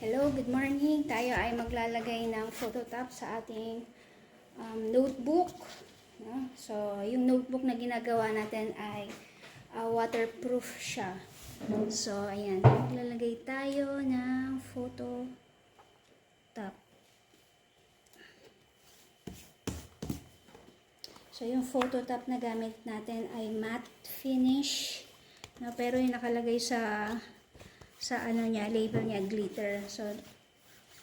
Hello, good morning. Tayo ay maglalagay ng phototop sa ating notebook. No? So, yung notebook na ginagawa natin ay waterproof siya. So, ayan. Maglalagay tayo ng phototop. So, yung phototop na gamit natin ay matte finish. No? Pero yung nakalagay sa ano niya, label niya, glitter. So,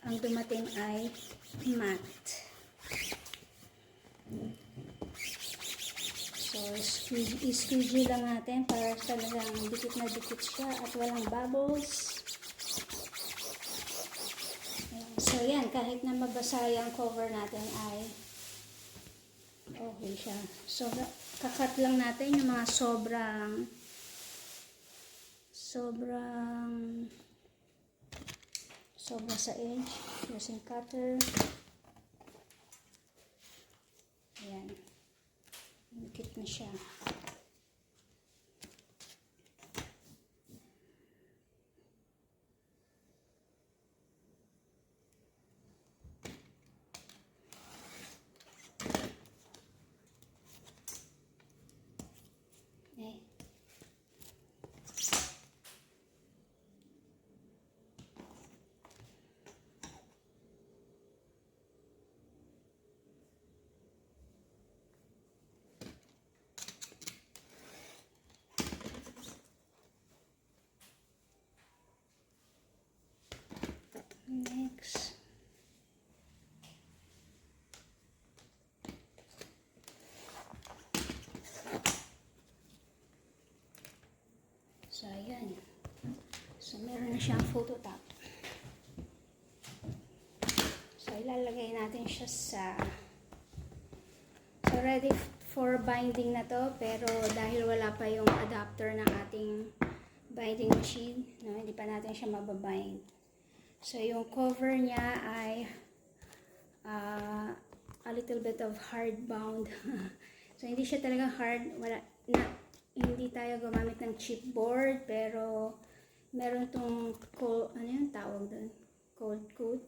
ang dumating ay matte. So, squeegee lang natin para talagang dikit na dikit siya at walang bubbles. Ayan. So, yan. Kahit na mabasa yung cover natin ay okay siya. So, kakat lang natin yung mga sobra sa edge using cutter. Ayan. Dikit na siya. Okay. Next. So, ayan. So, meron na siyang phototop. So, ilalagay natin siya sa... So, ready for binding na to. Pero, dahil wala pa yung adapter ng ating binding machine, no, hindi pa natin siya mababind. So, yung cover niya ay a little bit of hard bound. So, hindi siya talaga hard. Hindi tayo gumamit ng chipboard, pero meron tong ano yung tawag doon? Cold coat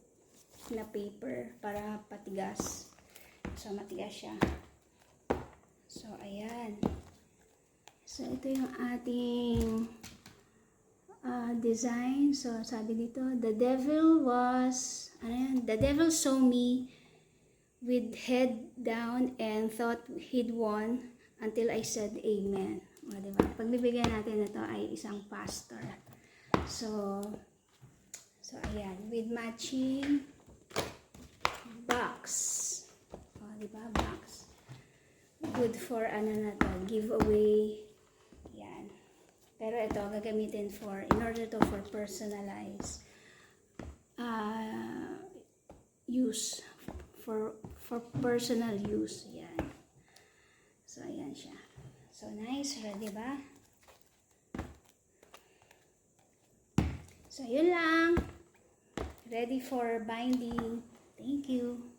na paper para patigas. So, matigas siya. So, ayan. So, ito yung ating design. So, sabi dito, the devil saw me with head down and thought he'd won until I said amen. O, diba? Pagbibigyan natin na to ay isang pastor. So, ayan. With matching box. O, diba? Box. Good for, na to, giveaway. Yan. Pero ito, gagamitin in order to for personalized use. For personal use. Yan. So, ayan siya. So, nice. Ready ba? So, yun lang. Ready for binding. Thank you.